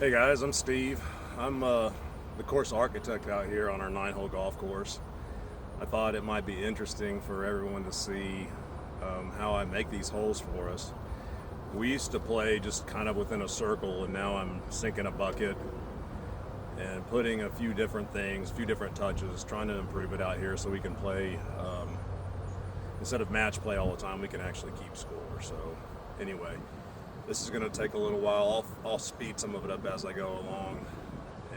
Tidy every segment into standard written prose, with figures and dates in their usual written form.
Hey guys, I'm Steve. I'm the course architect out here on our 9-hole golf course. I thought it might be interesting for everyone to see how I make these holes for us. We used to play just kind of within a circle, and now I'm sinking a bucket and putting a few different things, a few different touches, trying to improve it out here so we can play, instead of match play all the time, we can actually keep score. So anyway, this is going to take a little while. I'll speed some of it up as I go along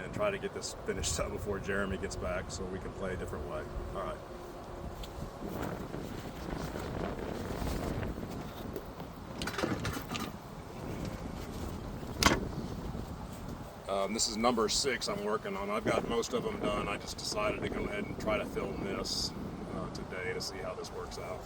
and try to get this finished up before Jeremy gets back so we can play a different way. All right. This is number 6 I'm working on. I've got most of them done. I just decided to go ahead and try to film this today to see how this works out.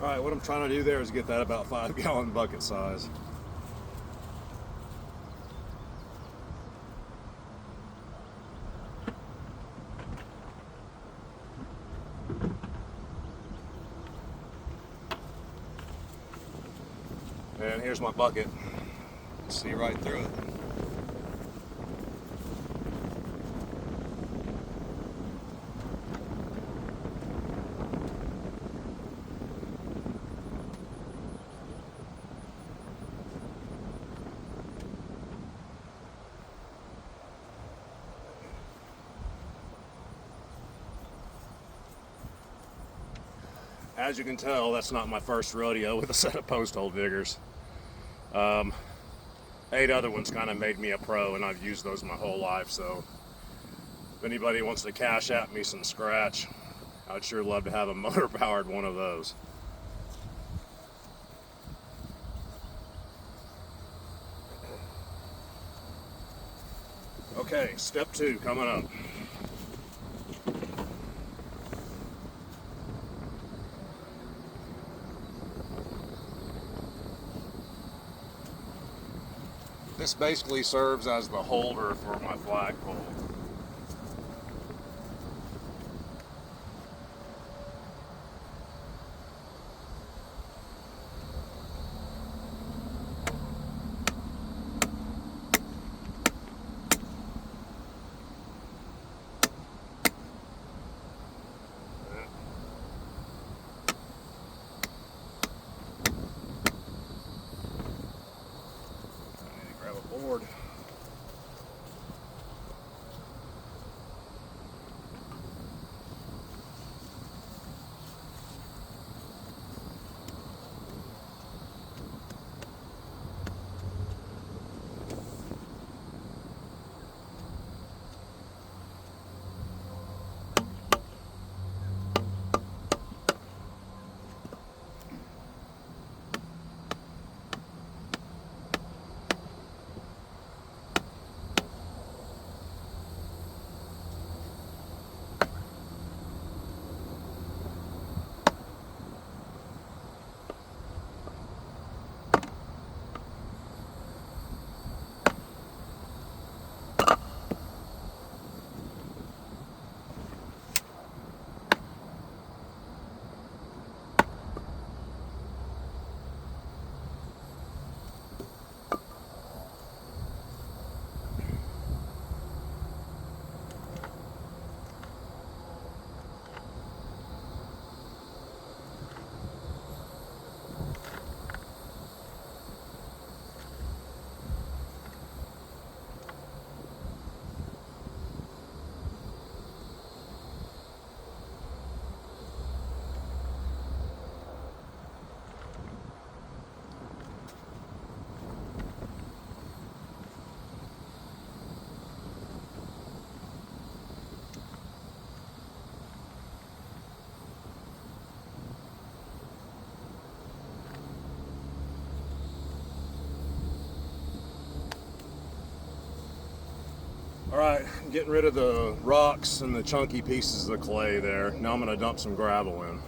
All right, what I'm trying to do there is get that about 5-gallon bucket size. And here's my bucket. See right through it. as you can tell, that's not my first rodeo with a set of post hole diggers. 8 other ones kind of made me a pro, and I've used those my whole life. So if anybody wants to cash at me some scratch, I'd sure love to have a motor powered one of those. Okay, step 2 coming up. This basically serves as the holder for my flagpole. Board. All right, getting rid of the rocks and the chunky pieces of clay there. Now I'm going to dump some gravel in.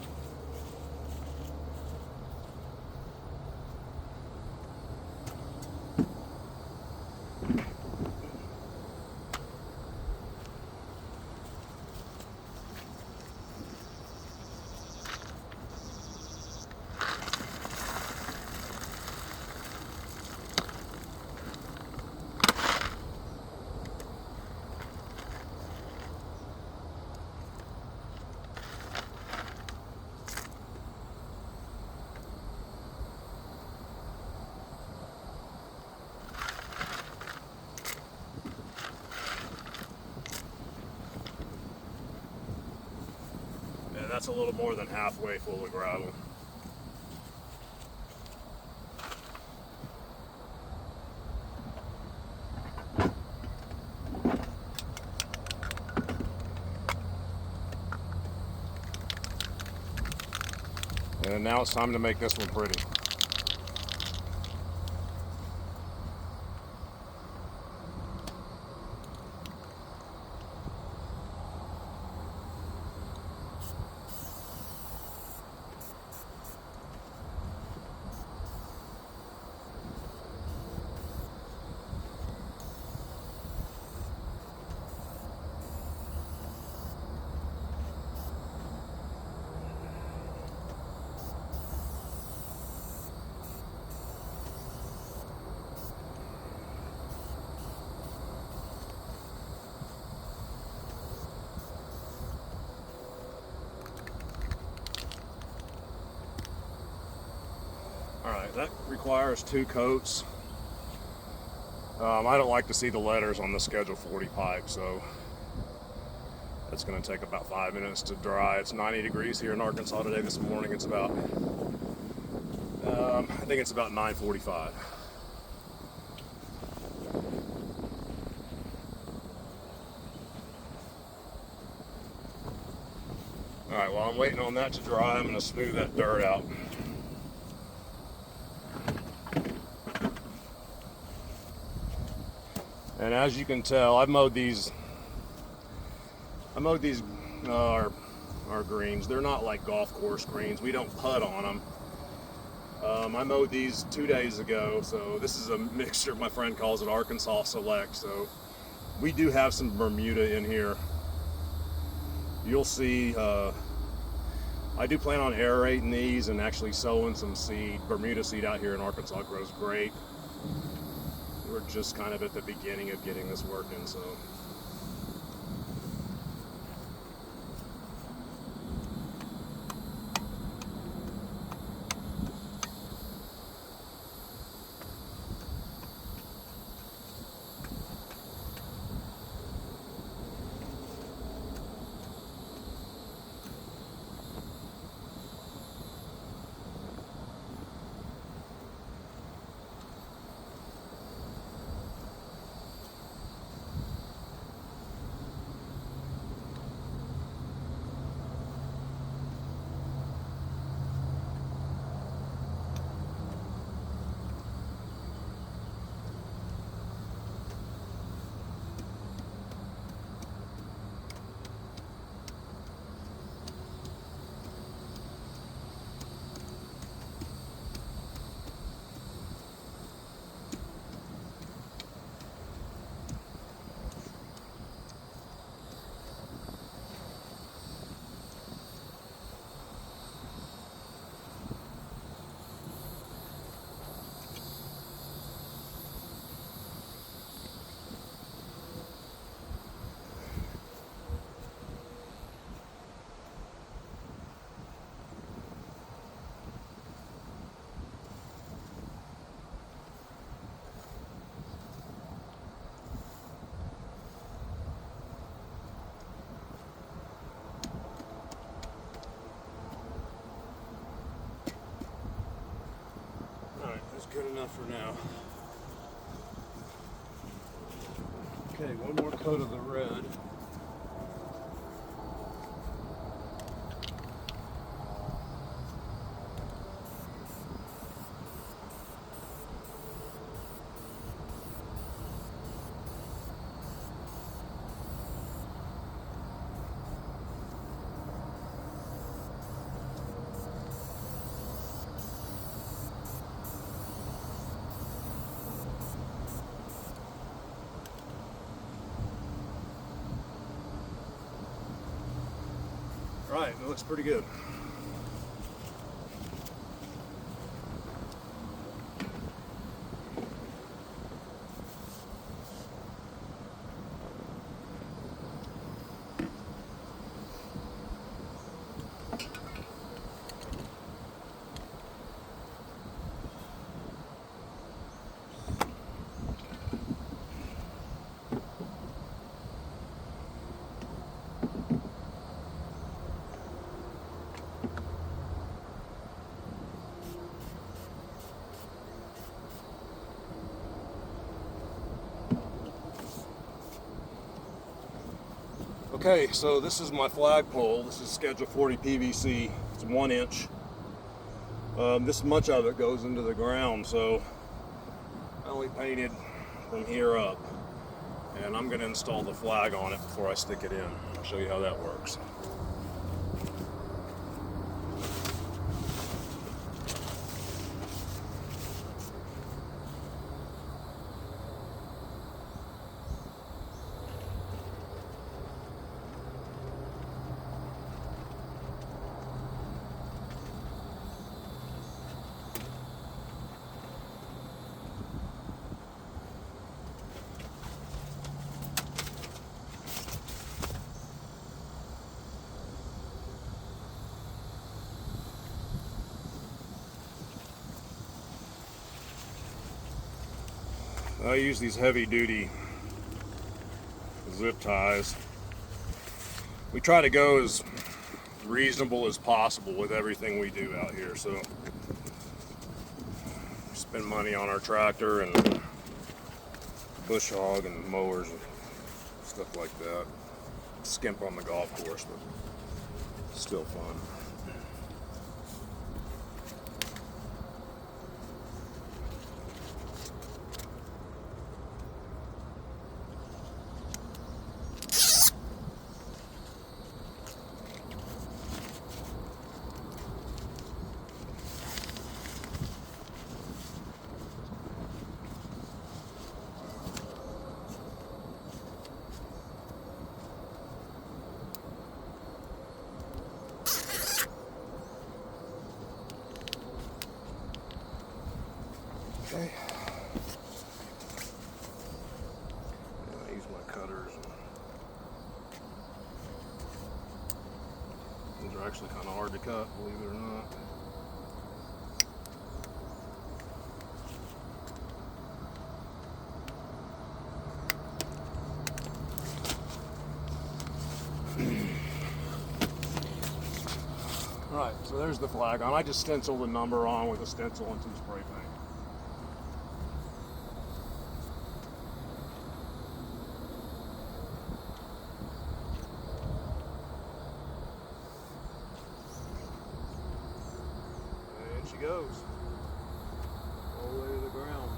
That's a little more than halfway full of gravel. And now it's time to make this one pretty. Alright, that requires 2 coats. I don't like to see the letters on the Schedule 40 pipe, so That's going to take about 5 minutes to dry. It's 90 degrees here in Arkansas today. This morning it's about, I think it's about 9:45. All right, while I'm waiting on that to dry, I'm going to smooth that dirt out. And as you can tell, I mowed these our greens. They're not like golf course greens. We don't putt on them. I mowed these 2 days ago, so this is a mixture. My friend calls it Arkansas Select. So we do have some Bermuda in here. You'll see, I do plan on aerating these and actually sowing some seed. Bermuda seed out here in Arkansas grows great. We're just kind of at the beginning of getting this working, so. Good enough for now. Okay, one more coat of the red. Right, it looks pretty good. Okay, so this is my flagpole. This is Schedule 40 PVC. It's 1 inch. This much of it goes into the ground, so I only painted from here up. And I'm going to install the flag on it before I stick it in. I'll show you how that works. I use these heavy duty zip ties. we try to go as reasonable as possible with everything we do out here. So we spend money on our tractor and bush hog and mowers and stuff like that. Skimp on the golf course, but still fun. Okay. I use my cutters. These are actually kind of hard to cut, believe it or not. Alright, so there's the flag on. I just stenciled the number on with a stencil and some spray paint. She goes all the way to the ground.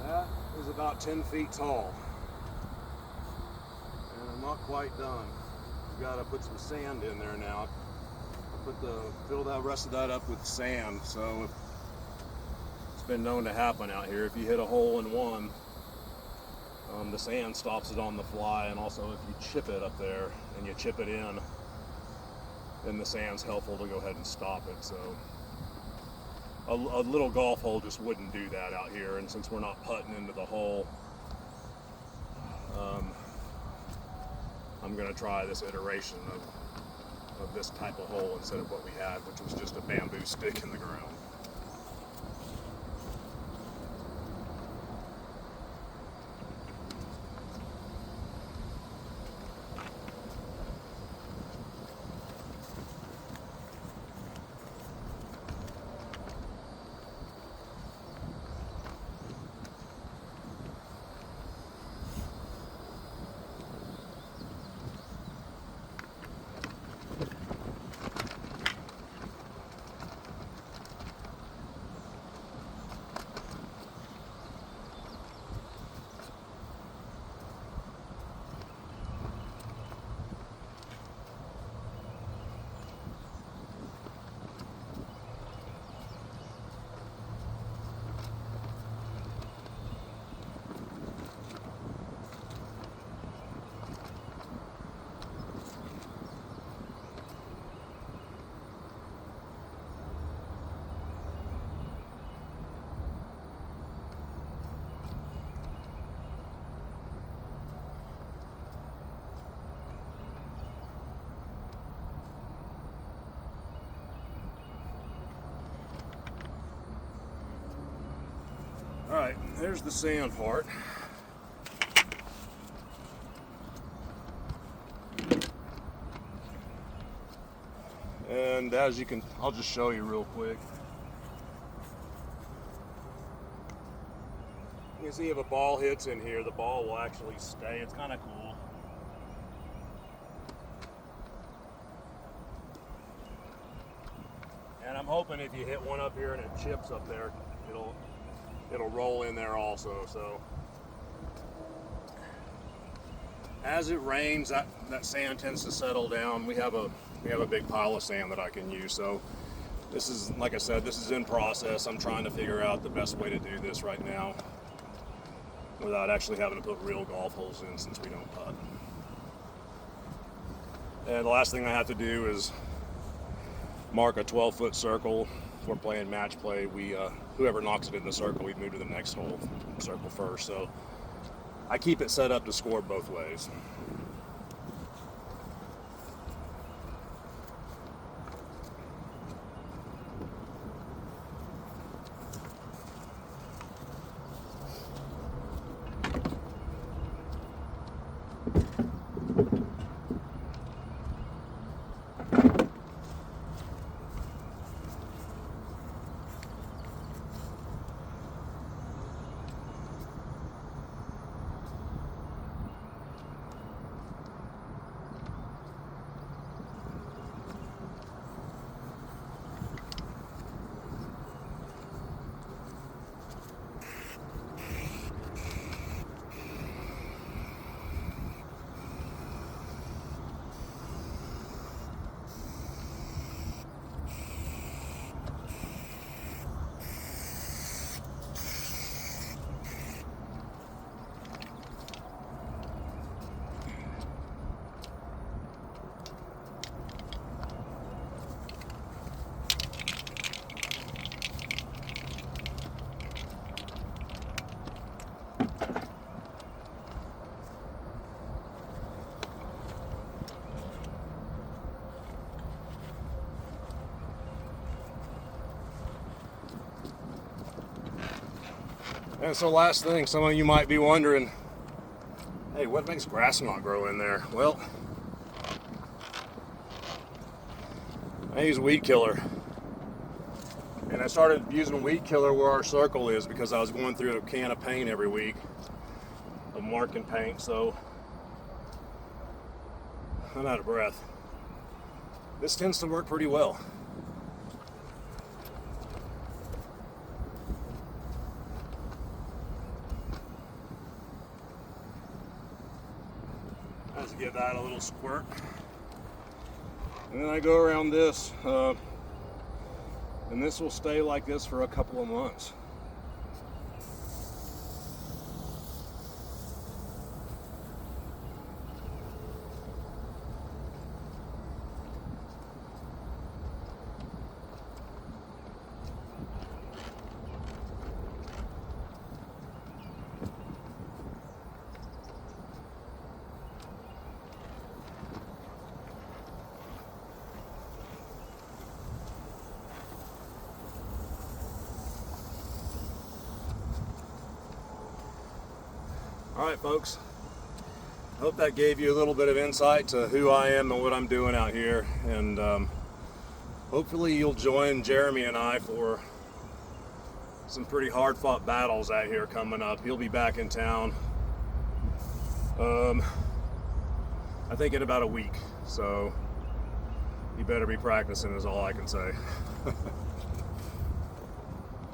That is about 10 feet tall, and I'm not quite done. I've got to put some sand in there now. Fill that rest of that up with sand. So it's been known to happen out here. If you hit a hole in one, the sand stops it on the fly, and also if you chip it up there and you chip it in, then the sand's helpful to go ahead and stop it. So a little golf hole just wouldn't do that out here, and since we're not putting into the hole, I'm going to try this iteration of this type of hole instead of what we had, which was just a bamboo stick in the ground. All right, there's the sand part. And as you can, I'll just show you real quick. You can see if a ball hits in here, the ball will actually stay. It's kind of cool. And I'm hoping if you hit one up here and it chips up there, it'll roll in there also. So as it rains, that sand tends to settle down. We have a big pile of sand that I can use. So this is, like I said, this is in process. I'm trying to figure out the best way to do this right now without actually having to put real golf holes in, since we don't putt. And the last thing I have to do is mark a 12-foot circle. If we're playing match play, whoever knocks it in the circle, we move to the next hole circle first. So I keep it set up to score both ways. And so last thing, some of you might be wondering, hey, what makes grass not grow in there? Well, I use weed killer. And I started using weed killer where our circle is because I was going through a can of paint every week of marking paint, so I'm out of breath. This tends to work pretty well. Let's give that a little squirt. And then I go around this, and this will stay like this for a couple of months. All right, folks. I hope that gave you a little bit of insight to who I am and what I'm doing out here. And hopefully you'll join Jeremy and I for some pretty hard-fought battles out here coming up. He'll be back in town, I think in about a week. So you better be practicing is all I can say.